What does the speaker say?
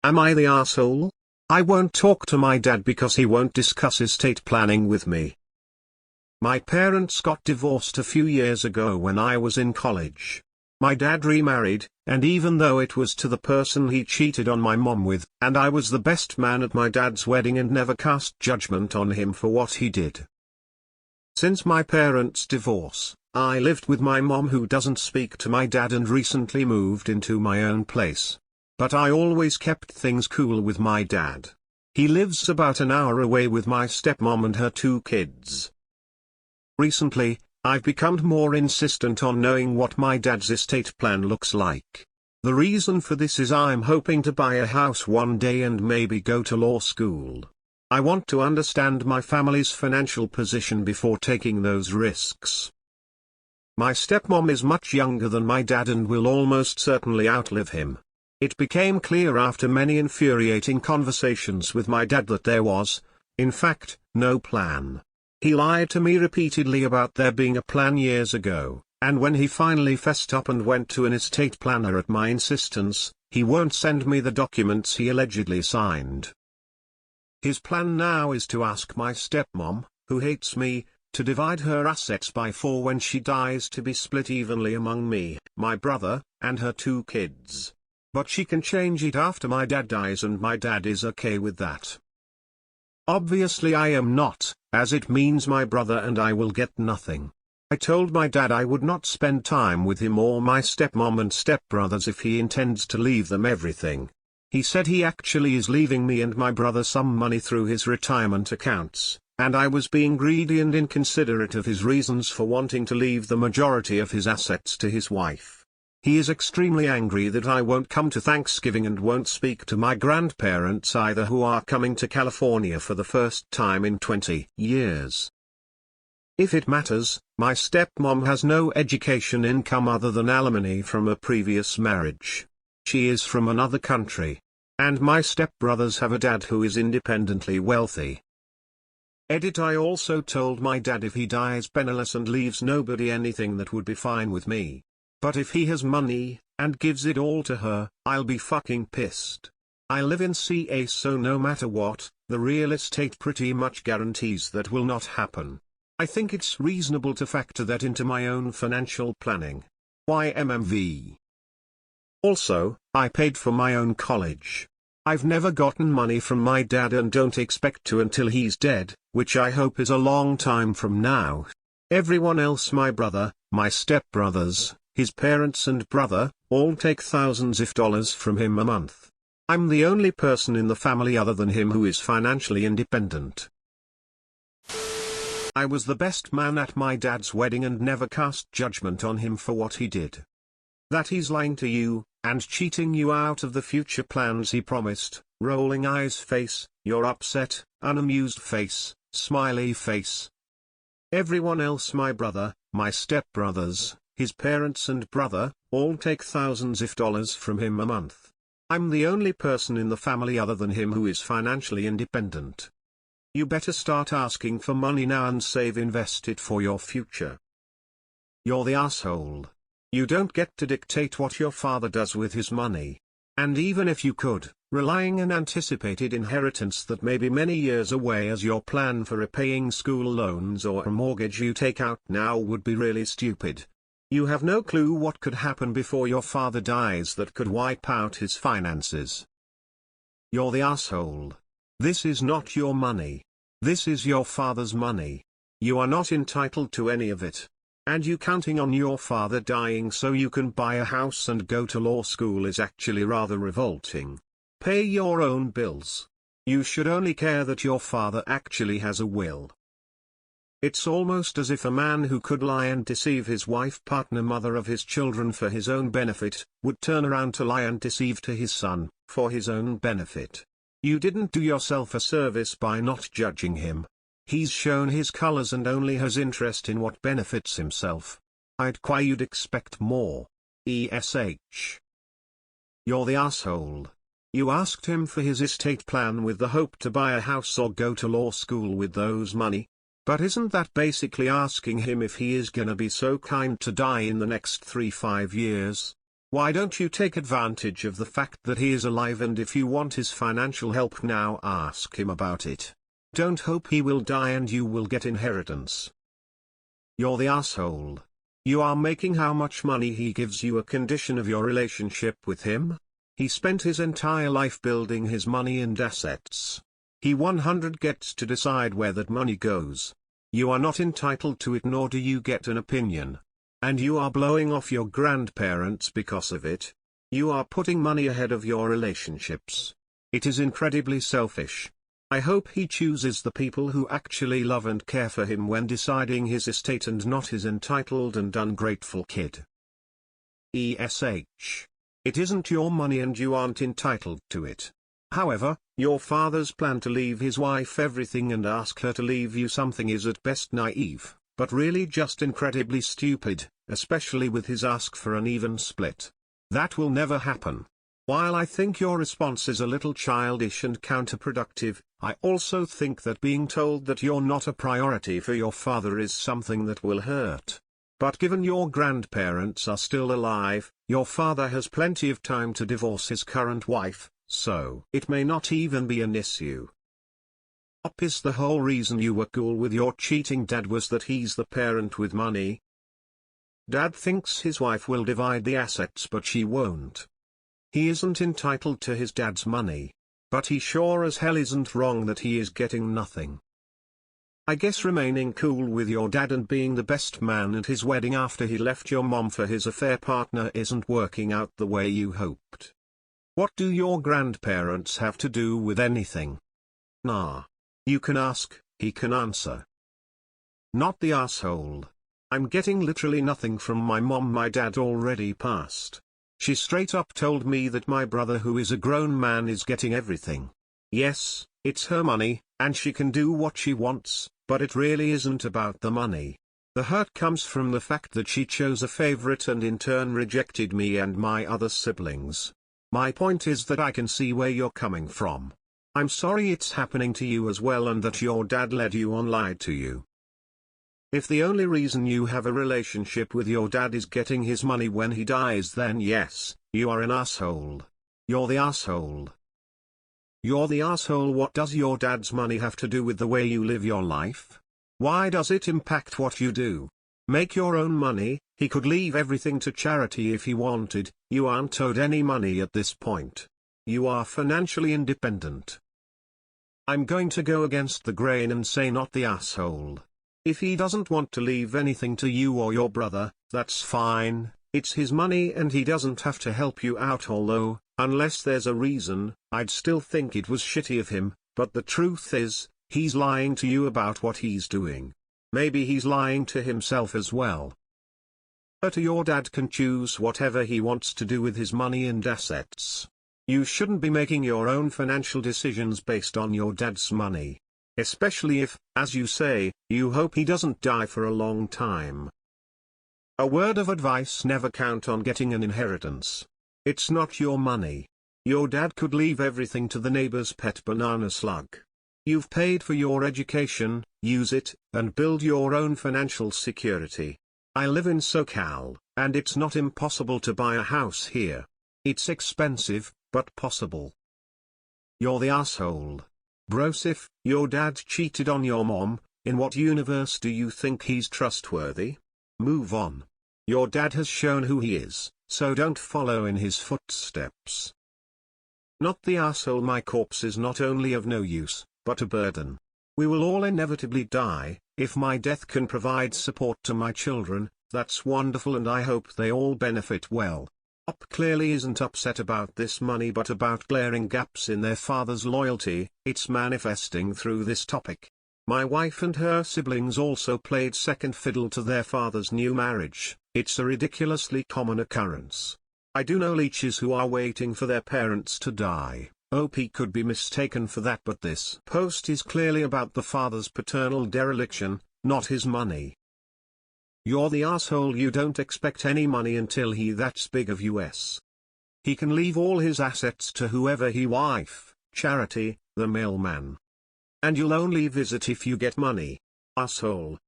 Am I the asshole? I won't talk to my dad because he won't discuss estate planning with me. My parents got divorced a few years ago when I was in college. My dad remarried, and even though it was to the person he cheated on my mom with, and I was the best man at my dad's wedding and never cast judgment on him for what he did. Since my parents' divorce, I lived with my mom who doesn't speak to my dad and recently moved into my own place. But I always kept things cool with my dad. He lives about an hour away with my stepmom and her 2 kids. Recently, I've become more insistent on knowing what my dad's estate plan looks like. The reason for this is I'm hoping to buy a house one day and maybe go to law school. I want to understand my family's financial position before taking those risks. My stepmom is much younger than my dad and will almost certainly outlive him. It became clear after many infuriating conversations with my dad that there was, in fact, no plan. He lied to me repeatedly about there being a plan years ago, and when he finally fessed up and went to an estate planner at my insistence, he won't send me the documents he allegedly signed. His plan now is to ask my stepmom, who hates me, to divide her assets by 4 when she dies to be split evenly among me, my brother, and her 2 kids. But she can change it after my dad dies and my dad is okay with that. Obviously I am not, as it means my brother and I will get nothing. I told my dad I would not spend time with him or my stepmom and stepbrothers if he intends to leave them everything. He said he actually is leaving me and my brother some money through his retirement accounts, and I was being greedy and inconsiderate of his reasons for wanting to leave the majority of his assets to his wife. He is extremely angry that I won't come to Thanksgiving and won't speak to my grandparents either, who are coming to California for the first time in 20 years. If it matters, my stepmom has no education income other than alimony from a previous marriage. She is from another country. And my stepbrothers have a dad who is independently wealthy. Edit: I also told my dad if he dies penniless and leaves nobody anything, that would be fine with me. But if he has money, and gives it all to her, I'll be fucking pissed. I live in CA, so no matter what, the real estate pretty much guarantees that will not happen. I think it's reasonable to factor that into my own financial planning. YMMV. Also, I paid for my own college. I've never gotten money from my dad and don't expect to until he's dead, which I hope is a long time from now. Everyone else, my brother, my stepbrothers, his parents and brother, all take thousands if dollars from him a month. I'm the only person in the family other than him who is financially independent. I was the best man at my dad's wedding and never cast judgment on him for what he did. That he's lying to you, and cheating you out of the future plans he promised, rolling eyes face, your upset, unamused face, smiley face. Everyone else, my brother, my stepbrothers, his parents and brother, all take thousands if dollars from him a month. I'm the only person in the family other than him who is financially independent. You better start asking for money now and invest it for your future. You're the asshole. You don't get to dictate what your father does with his money. And even if you could, relying an anticipated inheritance that may be many years away as your plan for repaying school loans or a mortgage you take out now would be really stupid. You have no clue what could happen before your father dies that could wipe out his finances. You're the asshole. This is not your money. This is your father's money. You are not entitled to any of it. And you counting on your father dying so you can buy a house and go to law school is actually rather revolting. Pay your own bills. You should only care that your father actually has a will. It's almost as if a man who could lie and deceive his wife, partner, mother of his children for his own benefit, would turn around to lie and deceive to his son, for his own benefit. You didn't do yourself a service by not judging him. He's shown his colors and only has interest in what benefits himself. I'd quite you'd expect more. ESH. You're the asshole. You asked him for his estate plan with the hope to buy a house or go to law school with those money. But isn't that basically asking him if he is gonna be so kind to die in the next 3-5 years? Why don't you take advantage of the fact that he is alive, and if you want his financial help now, ask him about it. Don't hope he will die and you will get inheritance. You're the asshole. You are making how much money he gives you a condition of your relationship with him? He spent his entire life building his money and assets. He 100 gets to decide where that money goes. You are not entitled to it, nor do you get an opinion. And you are blowing off your grandparents because of it. You are putting money ahead of your relationships. It is incredibly selfish. I hope he chooses the people who actually love and care for him when deciding his estate, and not his entitled and ungrateful kid. ESH. It isn't your money and you aren't entitled to it. However, your father's plan to leave his wife everything and ask her to leave you something is at best naive, but really just incredibly stupid, especially with his ask for an even split. That will never happen. While I think your response is a little childish and counterproductive, I also think that being told that you're not a priority for your father is something that will hurt. But given your grandparents are still alive, your father has plenty of time to divorce his current wife, so it may not even be an issue. Is the whole reason you were cool with your cheating dad was that he's the parent with money? Dad thinks his wife will divide the assets, but she won't. He isn't entitled to his dad's money. But he sure as hell isn't wrong that he is getting nothing. I guess remaining cool with your dad and being the best man at his wedding after he left your mom for his affair partner isn't working out the way you hoped. What do your grandparents have to do with anything? Nah. You can ask, he can answer. Not the asshole. I'm getting literally nothing from my mom. My dad already passed. She straight up told me that my brother, who is a grown man, is getting everything. Yes, it's her money, and she can do what she wants, but it really isn't about the money. The hurt comes from the fact that she chose a favorite and in turn rejected me and my other siblings. My point is that I can see where you're coming from. I'm sorry it's happening to you as well, and that your dad led you on, lied to you. If the only reason you have a relationship with your dad is getting his money when he dies, then yes, you are an asshole. You're the asshole. You're the asshole. What does your dad's money have to do with the way you live your life? Why does it impact what you do? Make your own money. He could leave everything to charity if he wanted. You aren't owed any money at this point. You are financially independent. I'm going to go against the grain and say not the asshole. If he doesn't want to leave anything to you or your brother, that's fine. It's his money and he doesn't have to help you out, although, unless there's a reason, I'd still think it was shitty of him. But the truth is, he's lying to you about what he's doing. Maybe he's lying to himself as well. But your dad can choose whatever he wants to do with his money and assets. You shouldn't be making your own financial decisions based on your dad's money. Especially if, as you say, you hope he doesn't die for a long time. A word of advice: never count on getting an inheritance. It's not your money. Your dad could leave everything to the neighbor's pet banana slug. You've paid for your education, use it, and build your own financial security. I live in SoCal, and it's not impossible to buy a house here. It's expensive, but possible. You're the asshole. Brosif, your dad cheated on your mom. In what universe do you think he's trustworthy? Move on. Your dad has shown who he is, so don't follow in his footsteps. Not the asshole. My corpse is not only of no use, but a burden. We will all inevitably die. If my death can provide support to my children, that's wonderful, and I hope they all benefit well. Clearly isn't upset about this money, but about glaring gaps in their father's loyalty. It's manifesting through this topic. My wife and her siblings also played second fiddle to their father's new marriage. It's a ridiculously common occurrence. I do know leeches who are waiting for their parents to die. OP could be mistaken for that, but this post is clearly about the father's paternal dereliction, not his money. You're the asshole. You don't expect any money until he that's big of US. He can leave all his assets to whoever he wife, charity, the mailman. And you'll only visit if you get money. Asshole.